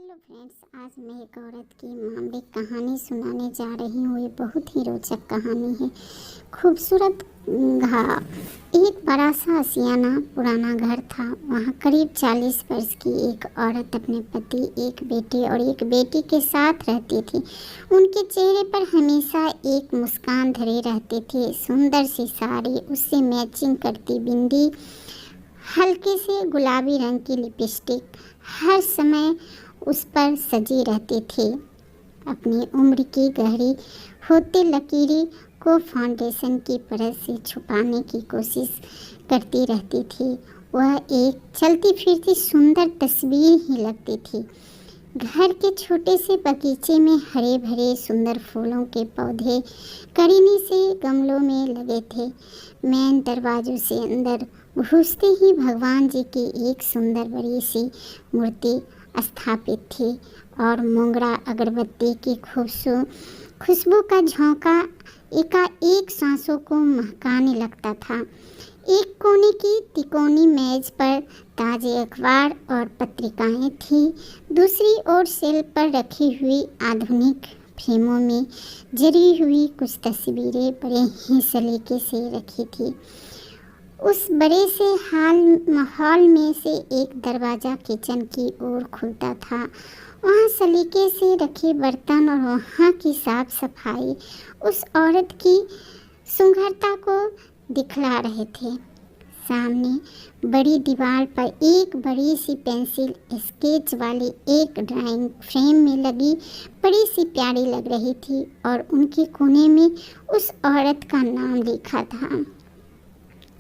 Hello friends, आज मैं एक औरत की मामूली कहानी सुनाने जा रही हूँ। ये बहुत ही रोचक कहानी है। खूबसूरत घाव। एक बड़ा सा आशियाना पुराना घर था। वहाँ करीब 40 वर्ष की एक औरत अपने पति, एक बेटे और एक बेटी के साथ रहती थी। उनके चेहरे पर हमेशा एक मुस्कान धरे रहते थे। सुंदर सी साड़ी, उससे मैचिंग करती बिंदी, हल्के से गुलाबी रंग की लिपस्टिक हर समय उस पर सजी रहती थी। अपनी उम्र की गहरी होती लकीरी को फाउंडेशन की परत से छुपाने की कोशिश करती रहती थी। वह एक चलती फिरती सुंदर तस्वीर ही लगती थी। घर के छोटे से बगीचे में हरे भरे सुंदर फूलों के पौधे करीने से गमलों में लगे थे। मेन दरवाजों से अंदर घुसते ही भगवान जी की एक सुंदर बड़ी सी मूर्ति स्थापित थी और मोगरा अगरबत्ती की खुशबू का झोंका एकाएक सांसों को महकाने लगता था। एक कोने की तिकोनी मेज पर ताजे अखबार और पत्रिकाएं थीं। दूसरी ओर शेल्फ पर रखी हुई आधुनिक फ्रेमों में जरी हुई कुछ तस्वीरें बड़े ही सलीके से रखी थी। उस बड़े से हॉल में से एक दरवाज़ा किचन की ओर खुलता था। वहाँ सलीके से रखे बर्तन और वहाँ की साफ सफाई उस औरत की सुंदरता को दिखला रहे थे। सामने बड़ी दीवार पर एक बड़ी सी पेंसिल स्केच वाली एक ड्राइंग फ्रेम में लगी बड़ी सी प्यारी लग रही थी और उनके कोने में उस औरत का नाम लिखा था।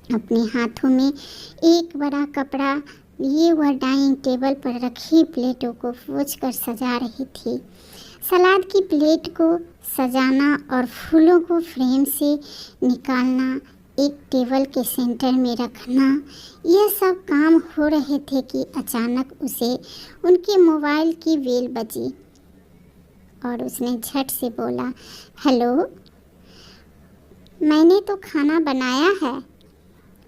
अपने हाथों में एक बड़ा कपड़ा लिए वह डाइनिंग टेबल पर रखी प्लेटों को पोंछकर सजा रही थी। सलाद की प्लेट को सजाना और फूलों को फ्रेम से निकालना, एक टेबल के सेंटर में रखना, यह सब काम हो रहे थे कि अचानक उसे उनके मोबाइल की बेल बजी और उसने झट से बोला, हेलो, मैंने तो खाना बनाया है।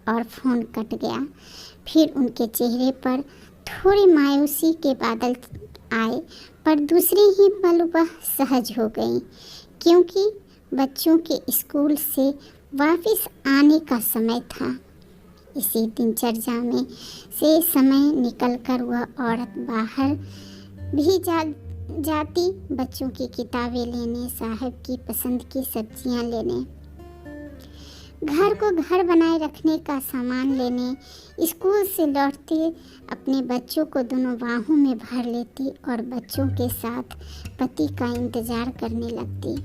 और फ़ोन कट गया। फिर उनके चेहरे पर थोड़ी मायूसी के बादल आए, पर दूसरे ही पल वह सहज हो गई, क्योंकि बच्चों के स्कूल से वापस आने का समय था। इसी दिनचर्या में से समय निकलकर वह औरत बाहर भी जाती, बच्चों की किताबें लेने, साहब की पसंद की सब्जियां लेने, घर को घर बनाए रखने का सामान लेने। स्कूल से लौटते अपने बच्चों को दोनों बाहों में भर लेती और बच्चों के साथ पति का इंतज़ार करने लगती।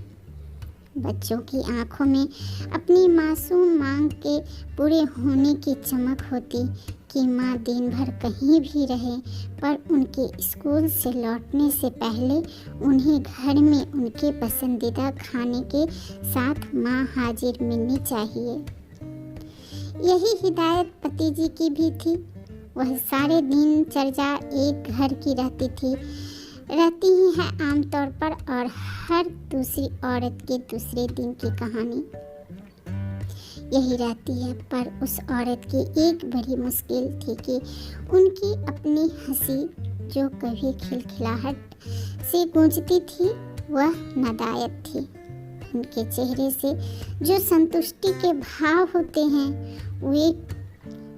बच्चों की आंखों में अपनी मासूम मांग के पूरे होने की चमक होती कि माँ दिन भर कहीं भी रहे, पर उनके स्कूल से लौटने से पहले उन्हें घर में उनके पसंदीदा खाने के साथ माँ हाजिर मिलनी चाहिए। यही हिदायत पति जी की भी थी। वह सारे दिनचर्या एक घर की रहती ही है आमतौर पर, और हर दूसरी औरत के दूसरे दिन की कहानी यही रहती है। पर उस औरत की एक बड़ी मुश्किल थी कि उनकी अपनी हंसी, जो कभी खिलखिलाहट से गूंजती थी, वह नादायक थी। उनके चेहरे से जो संतुष्टि के भाव होते हैं, वे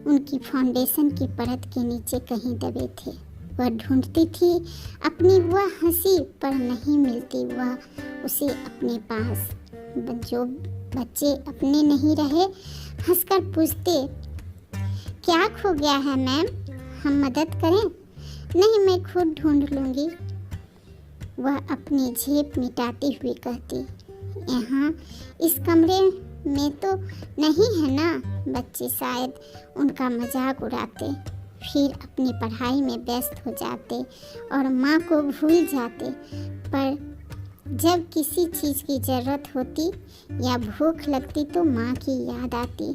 उनकी फाउंडेशन की परत के नीचे कहीं दबे थे। वह ढूंढती थी अपनी वह हंसी, पर नहीं मिलती वह उसे अपने पास। जो बच्चे अपने नहीं रहे, हंसकर पूछते, क्या खो गया है मैम, हम मदद करें? नहीं, मैं खुद ढूंढ लूँगी, वह अपनी झेप मिटाती हुई कहती। यहाँ इस कमरे में तो नहीं है ना? बच्चे शायद उनका मजाक उड़ाते, फिर अपनी पढ़ाई में व्यस्त हो जाते और माँ को भूल जाते। पर जब किसी चीज़ की ज़रूरत होती या भूख लगती तो माँ की याद आती।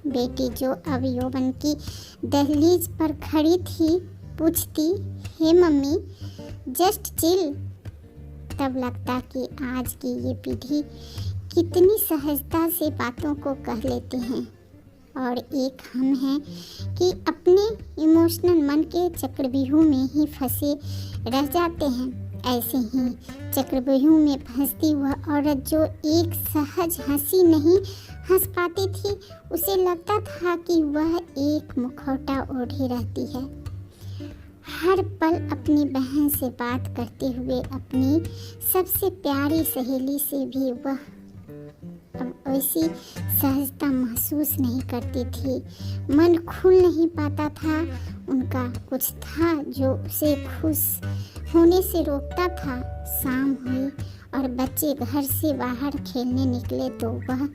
बेटी, जो अब यौवन की दहलीज पर खड़ी थी, पूछती, हे मम्मी, जस्ट चिल। तब लगता कि आज की ये पीढ़ी कितनी सहजता से बातों को कह लेती हैं। और एक हम हैं कि अपने इमोशनल मन के चक्रव्यूह में ही फंसे रह जाते हैं। ऐसे ही चक्रव्यूह में फंसती वह औरत जो एक सहज हंसी नहीं हंस पाती थी, उसे लगता था कि वह एक मुखौटा ओढ़े रहती है। हर पल अपनी बहन से बात करते हुए अपनी सबसे प्यारी सहेली से भी वह अब वैसी सहजता महसूस नहीं करती थी। मन खुल नहीं पाता था। उनका कुछ था जो उसे खुश होने से रोकता था। शाम हुई और बच्चे घर से बाहर खेलने निकले तो वह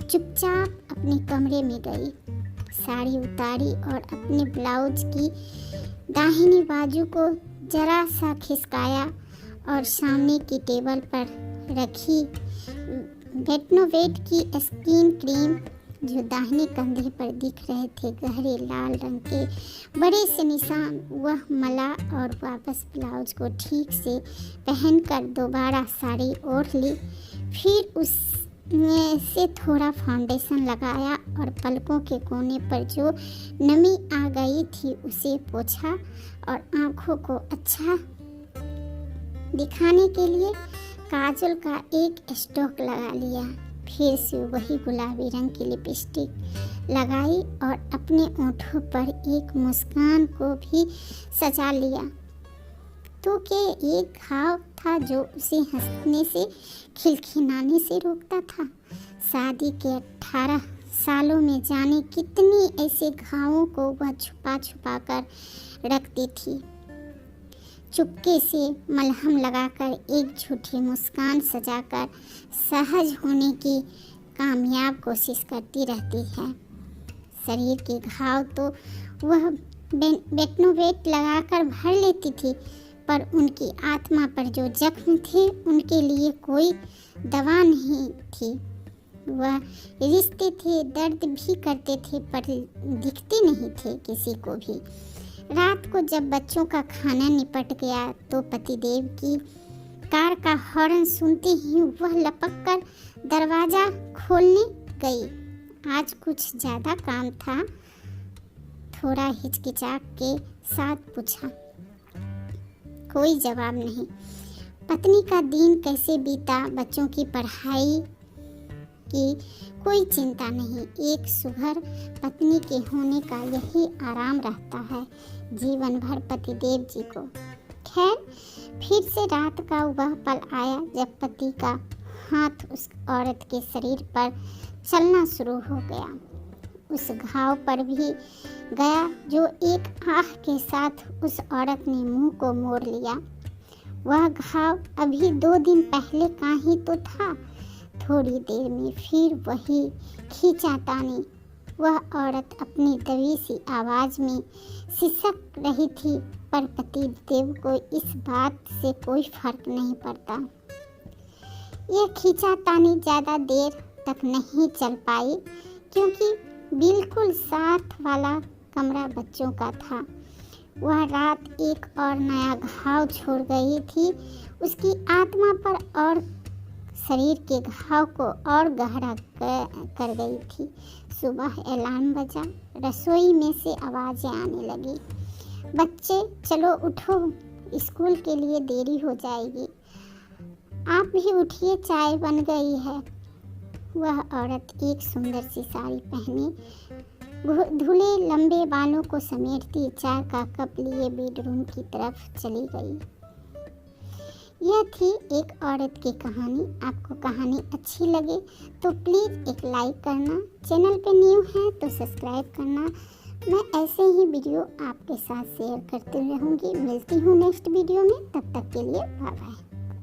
चुपचाप अपने कमरे में गई, साड़ी उतारी और अपने ब्लाउज की दाहिनी बाजू को जरा सा खिसकाया और सामने की टेबल पर रखी वेटनोवेट की स्किन क्रीम जो दाहिने कंधे पर दिख रहे थे गहरे लाल रंग के बड़े से निशान, वह मला और वापस ब्लाउज को ठीक से पहनकर दोबारा साड़ी ओढ़ ली। फिर उसने से थोड़ा फाउंडेशन लगाया और पलकों के कोने पर जो नमी आ गई थी उसे पोंछा और आँखों को अच्छा दिखाने के लिए काजल का एक स्ट्रोक लगा लिया। फिर से वही गुलाबी रंग की लिपस्टिक लगाई और अपने ओंठों पर एक मुस्कान को भी सजा लिया। तो के एक घाव था जो उसे हंसने से खिलखिलाने से रोकता था। शादी के 18 सालों में जाने कितनी ऐसे घावों को वह छुपा छुपा कर रखती थी। चुपके से मलहम लगाकर एक झूठी मुस्कान सजाकर सहज होने की कामयाब कोशिश करती रहती है। शरीर के घाव तो वह वेटनोवेट लगाकर भर लेती थी, पर उनकी आत्मा पर जो जख्म थे उनके लिए कोई दवा नहीं थी। वह रिश्ते थे, दर्द भी करते थे, पर दिखते नहीं थे किसी को भी। रात को जब बच्चों का खाना निपट गया तो पतिदेव की कार का हॉर्न सुनते ही वह लपक कर दरवाज़ा खोलने गई। आज कुछ ज़्यादा काम था, थोड़ा हिचकिचाहट के साथ पूछा। कोई जवाब नहीं। पत्नी का दिन कैसे बीता, बच्चों की पढ़ाई की कोई चिंता नहीं। एक सुघर पत्नी के होने का यही आराम रहता है जीवन भर पतिदेव जी को। खैर, फिर से रात का वह पल आया जब पति का हाथ उस औरत के शरीर पर चलना शुरू हो गया। उस घाव पर भी गया जो एक आह के साथ उस औरत ने मुंह को मोड़ लिया। वह घाव अभी 2 दिन पहले का ही तो था। थोड़ी देर में फिर वही खींचातानी। वह औरत अपनी दबी सी आवाज़ में सिसक रही थी, पर पतिदेव को इस बात से कोई फर्क नहीं पड़ता। यह खींचातानी ज़्यादा देर तक नहीं चल पाई, क्योंकि बिल्कुल साथ वाला कमरा बच्चों का था। वह रात एक और नया घाव छोड़ गई थी उसकी आत्मा पर और शरीर के घाव को और गहरा कर गई थी। सुबह अलार्म बजा, रसोई में से आवाज़ें आने लगी। बच्चे चलो उठो, स्कूल के लिए देरी हो जाएगी। आप भी उठिए, चाय बन गई है। वह औरत एक सुंदर सी साड़ी पहने धुले लंबे बालों को समेटती चाय का कप लिए बेडरूम की तरफ चली गई। यह थी एक औरत की कहानी। आपको कहानी अच्छी लगे तो प्लीज़ एक लाइक करना, चैनल पे न्यू है तो सब्सक्राइब करना। मैं ऐसे ही वीडियो आपके साथ शेयर करती रहूँगी। मिलती हूँ नेक्स्ट वीडियो में, तब तक के लिए बाय बाय।